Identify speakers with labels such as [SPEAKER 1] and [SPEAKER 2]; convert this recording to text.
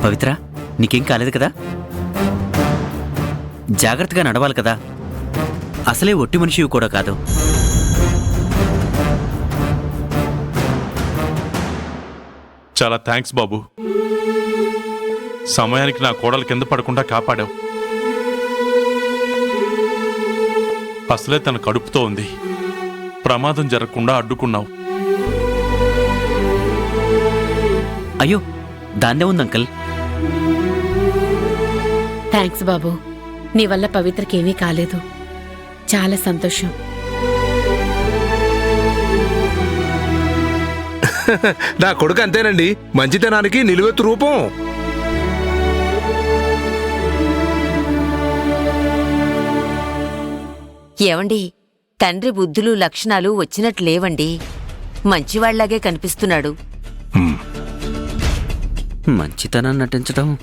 [SPEAKER 1] పవిత్ర, నీకేం కాలేదు కదా? జాగ్రత్తగా నడవాలి కదా. అసలే ఒట్టి మనిషివి కూడా కాదు.
[SPEAKER 2] చాలా థ్యాంక్స్ బాబు. సమయానికి నా కోడలు కింద పడకుండా కాపాడావు. అసలే తన కడుపుతో ఉంది. ప్రమాదం జరగకుండా అడ్డుకున్నావు.
[SPEAKER 1] అయ్యో, దాన్నే ఉంది అంకల్.
[SPEAKER 3] థ్యాంక్స్ బాబు. నీ వల్ల పవిత్రకేమీ కాలేదు. చాలా సంతోషం.
[SPEAKER 4] నా కొడుకు అంతేనండి, మంచితనానికి నిలువెత్తు రూపం.
[SPEAKER 5] ఏవండి, తండ్రి బుద్ధులు లక్షణాలు వచ్చినట్లేవండి. మంచివాళ్లాగే కనిపిస్తున్నాడు.
[SPEAKER 1] మంచితనాన్ని నటించడం